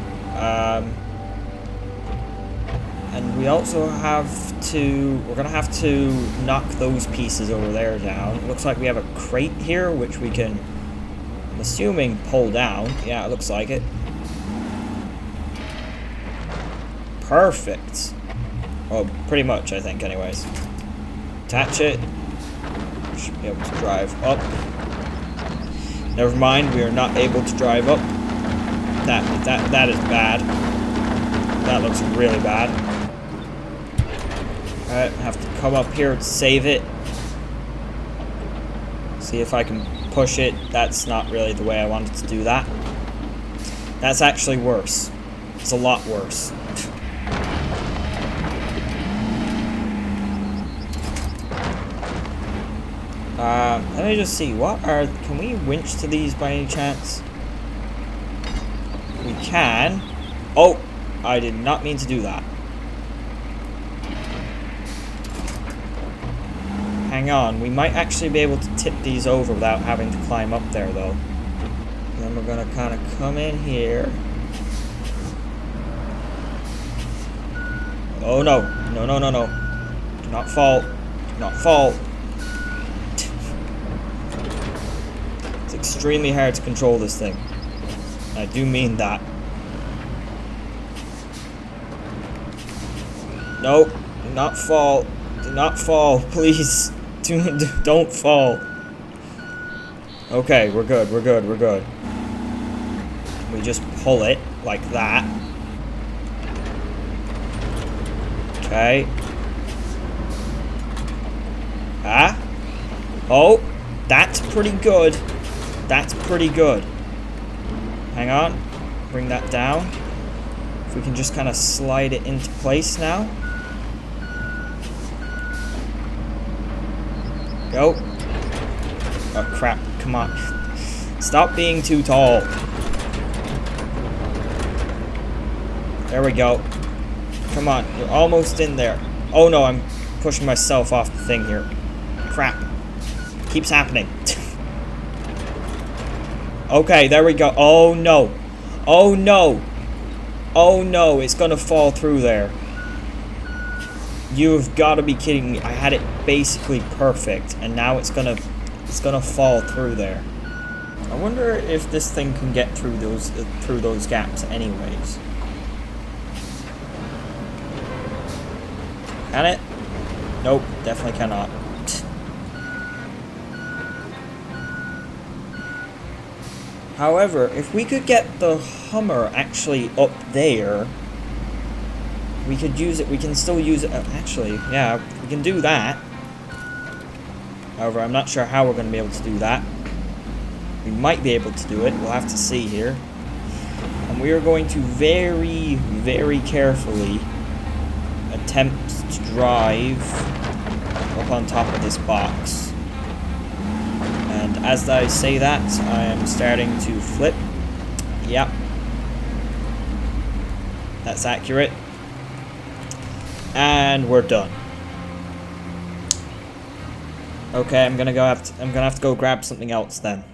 And we also have to... We're gonna have to knock those pieces over there down. It looks like we have a crate here, which we can, I'm assuming, pull down. Yeah, it looks like it. Perfect. Well, pretty much, I think, anyways. Attach it. Should be able to drive up. Never mind, we are not able to drive up. That is bad. That looks really bad. Alright, have to come up here to save it. See if I can push it. That's not really the way I wanted to do that. That's actually worse. It's a lot worse. Let me just see, can we winch to these by any chance? We can. Oh, I did not mean to do that. Hang on, we might actually be able to tip these over without having to climb up there, though. Then we're gonna kind of come in here. Oh no, no, no, no, no. Do not fall. Do not fall. It's extremely hard to control this thing. I do mean that. No, do not fall. Do not fall, please. Don't fall. Okay, we're good, we're good, we're good. We just pull it like that. Okay. Ah. Oh, that's pretty good. That's pretty good. Hang on. Bring that down. If we can just kind of slide it into place now. Go. Oh, crap. Come on. Stop being too tall. There we go. Come on. You're almost in there. Oh, no. I'm pushing myself off the thing here. Crap. Keeps happening. Okay, there we go. Oh, no. Oh, no. Oh, no. It's gonna fall through there. You've got to be kidding me. I had it basically perfect, and now it's gonna fall through there. I wonder if this thing can get through those gaps anyways. Can it? Nope, definitely cannot. However, if we could get the Hummer actually up there, we could use it. We can still use it. Actually, yeah, we can do that. However, I'm not sure how we're going to be able to do that. We might be able to do it. We'll have to see here. And we are going to very, very carefully attempt to drive up on top of this box. And as I say that, I am starting to flip. Yep. That's accurate. And we're done. Okay, I'm gonna have to go grab something else then.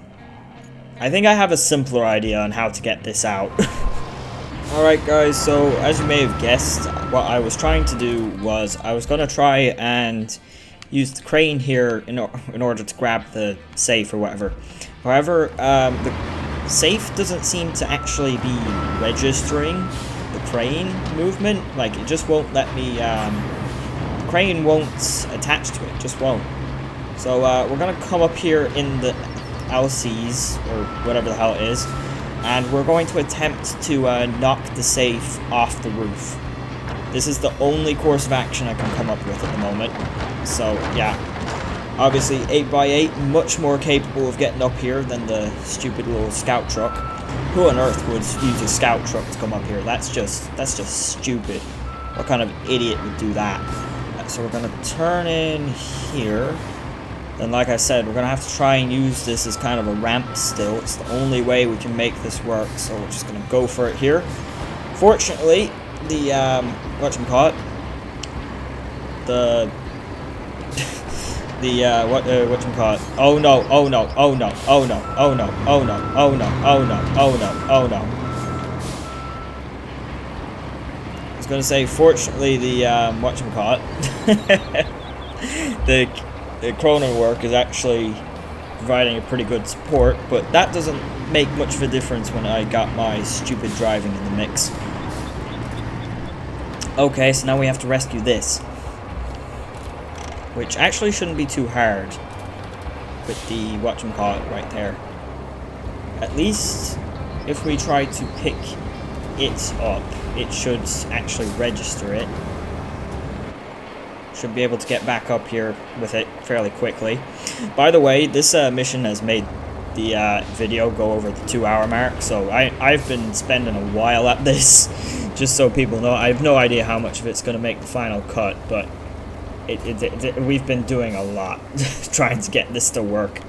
I think I have a simpler idea on how to get this out. Alright guys, so as you may have guessed, what I was trying to do was I was gonna try and use the crane here in order to grab the safe or whatever. However, the safe doesn't seem to actually be registering the crane movement. Like, it just won't let me, the crane won't attach to it, just won't. So we're gonna come up here in the LCs, or whatever the hell it is, and we're going to attempt to knock the safe off the roof. This is the only course of action I can come up with at the moment. So, yeah. Obviously, 8x8, much more capable of getting up here than the stupid little scout truck. Who on earth would use a scout truck to come up here? That's just stupid. What kind of idiot would do that? So we're going to turn in here. Then, like I said, we're going to have to try and use this as kind of a ramp still. It's the only way we can make this work, so we're just going to go for it here. Fortunately, the, whatchamacallit, whatchamacallit, oh no, oh no, oh no, oh no, oh no, oh no, oh no, oh no, oh no, oh no. I was going to say, fortunately, the, whatchamacallit, the chrono work is actually providing a pretty good support, but that doesn't make much of a difference when I got my stupid driving in the mix. Okay, so now we have to rescue this, which actually shouldn't be too hard with the whatchamacallit right there. At least if we try to pick it up, it should actually register it. Should be able to get back up here with it fairly quickly. By the way, this mission has made the video go over the 2-hour mark, so I've been spending a while at this, just so people know. I have no idea how much of it's going to make the final cut, but we've been doing a lot trying to get this to work.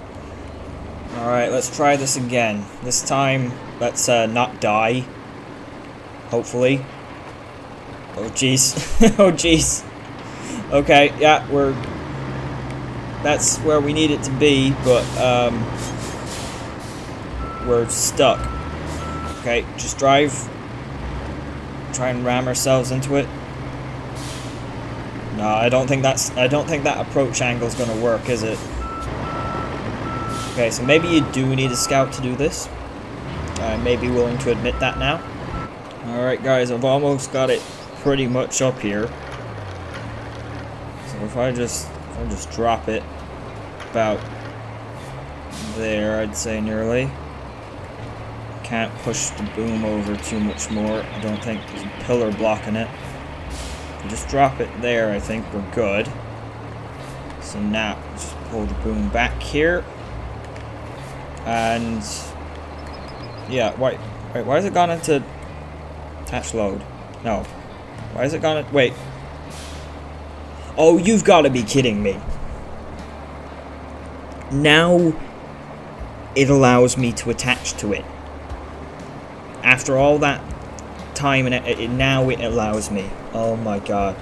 Alright, let's try this again. This time, let's not die. Hopefully. Oh jeez. Oh jeez. Okay, yeah, that's where we need it to be, but we're stuck. Okay, just drive. Try and ram ourselves into it. No, I don't think that approach angle is going to work, is it? Okay, so maybe you do need a scout to do this. I may be willing to admit that now. Alright guys, I've almost got it pretty much up here. if I just drop it about there, I'd say nearly. Can't push the boom over too much more. I don't think there's a pillar blocking it. If we just drop it there, I think we're good. So now, just pull the boom back here. And yeah, wait, why has it gone into attach load? No. Why has it gone in, wait. Oh, you've got to be kidding me. Now it allows me to attach to it. After all that time, and now it allows me. Oh my god.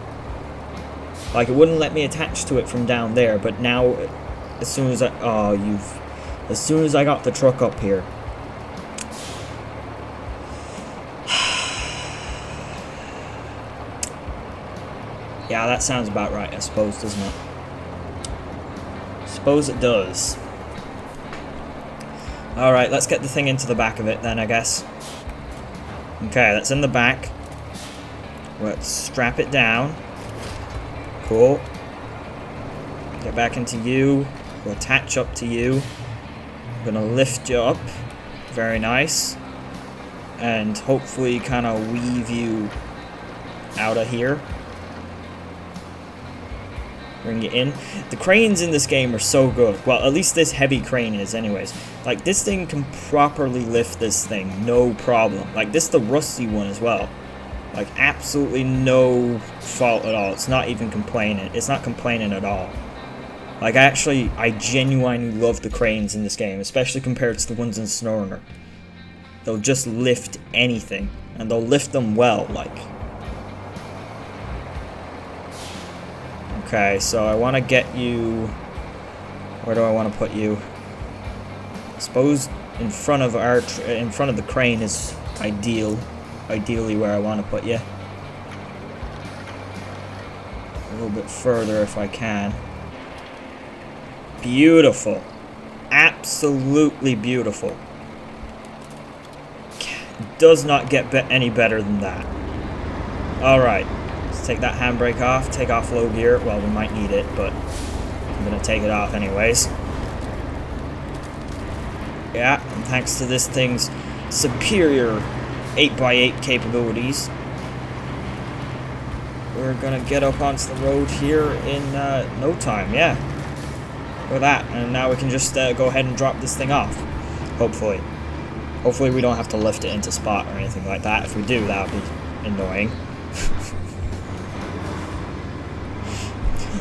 Like, it wouldn't let me attach to it from down there, but now, as soon as I... Oh, as soon as I got the truck up here. Yeah, that sounds about right, I suppose, doesn't it? Suppose it does. Alright, let's get the thing into the back of it then, I guess. Okay, that's in the back. Let's strap it down. Cool. Get back into you. We'll attach up to you. I'm gonna lift you up. Very nice. And hopefully kind of weave you out of here. Bring you in. The cranes in this game are so good. Well, at least this heavy crane is anyways. Like, this thing can properly lift this thing, no problem. Like, this is the rusty one as well. Like, absolutely no fault at all. It's not even complaining. It's not complaining at all. Like, I genuinely love the cranes in this game, especially compared to the ones in SnowRunner. They'll just lift anything, and they'll lift them well, like. Okay, so I want to get you... Where do I want to put you? I suppose in front of the crane is ideally where I want to put you. A little bit further if I can. Beautiful. Absolutely beautiful. Does not get any better than that. Alright. Let's take that handbrake off. Take off low gear. Well, we might need it, but I'm going to take it off anyways. Yeah, and thanks to this thing's superior 8x8 capabilities, we're going to get up onto the road here in no time, yeah. With that, and now we can just go ahead and drop this thing off, hopefully. Hopefully we don't have to lift it into spot or anything like that. If we do, that would be annoying.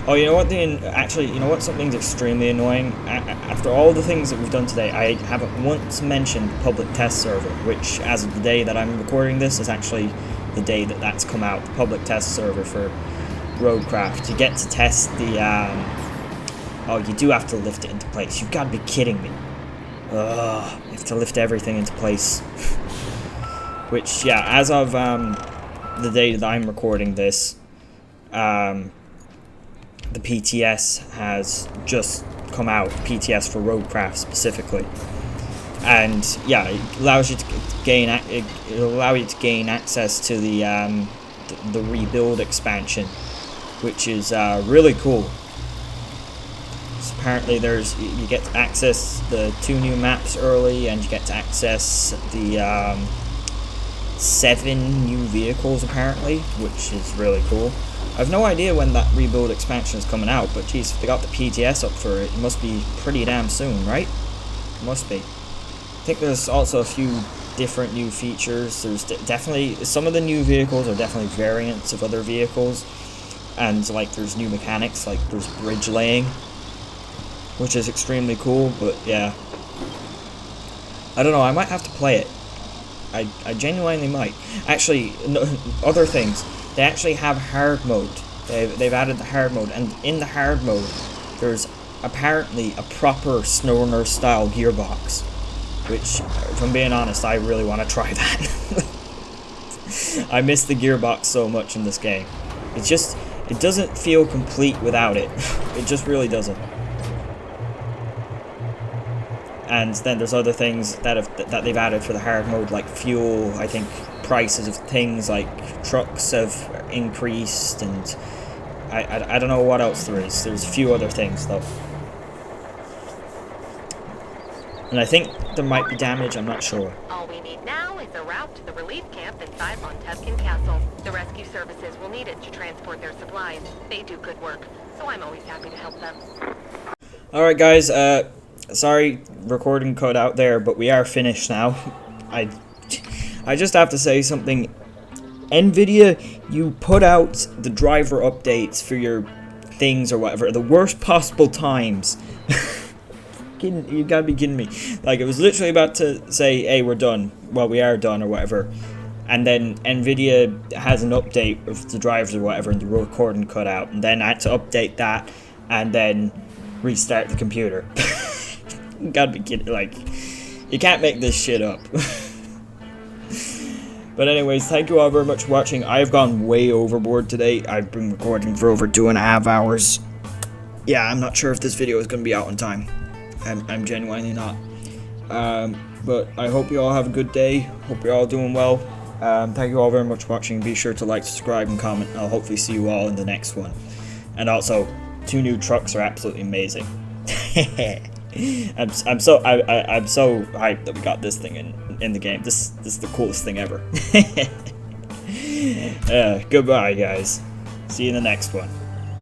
Oh, you know what? Actually, you know what? Something's extremely annoying. After all the things that we've done today, I haven't once mentioned public test server, which, as of the day that I'm recording this, is actually the day that that's come out. The public test server for RoadCraft. You get to test the. Oh, you do have to lift it into place. You've got to be kidding me. Ugh, you have to lift everything into place. Which, yeah, as of the day that I'm recording this, the PTS has just come out, PTS for RoadCraft specifically, and yeah, it allows you to gain access to the rebuild expansion, which is really cool. So apparently, you get to access the 2 new maps early, and you get to access the 7 new vehicles apparently, which is really cool. I have no idea when that rebuild expansion is coming out, but geez, if they got the PTS up for it, it must be pretty damn soon, right? It must be. I think there's also a few different new features. There's definitely, some of the new vehicles are definitely variants of other vehicles, and like there's new mechanics, like there's bridge laying, which is extremely cool, but yeah. I don't know, I might have to play it. I genuinely might. Actually, no, other things. They actually have hard mode. They've added the hard mode, and in the hard mode, there's apparently a proper SnowRunner style gearbox, which, if I'm being honest, I really want to try that. I miss the gearbox so much in this game. It doesn't feel complete without it. It just really doesn't. And then there's other things that they've added for the hard mode, like fuel. I think prices of things like trucks have increased, and I don't know what else there is. There's a few other things though. And I think there might be damage, I'm not sure. All we need now is a route to the relief camp inside on Sunken Castle. The rescue services will need it to transport their supplies. They do good work, so I'm always happy to help them. Alright guys, sorry recording cut out there, but we are finished now. I just have to say something. NVIDIA, you put out the driver updates for your things or whatever at the worst possible times. You gotta be kidding me. Like, it was literally about to say, hey, we're done. Well, we are done or whatever. And then NVIDIA has an update of the drivers or whatever and the recording cut out. And then I had to update that and then restart the computer. You gotta be kidding. Like, you can't make this shit up. But anyways, thank you all very much for watching. I've gone way overboard today. I've been recording for over 2.5 hours. Yeah, I'm not sure if this video is going to be out on time. I'm genuinely not. But I hope you all have a good day. Hope you're all doing well. Thank you all very much for watching. Be sure to like, subscribe, and comment. I'll hopefully see you all in the next one. And also, 2 new trucks are absolutely amazing. I'm so hyped that we got this thing in the game. This is the coolest thing ever. Goodbye, guys. See you in the next one.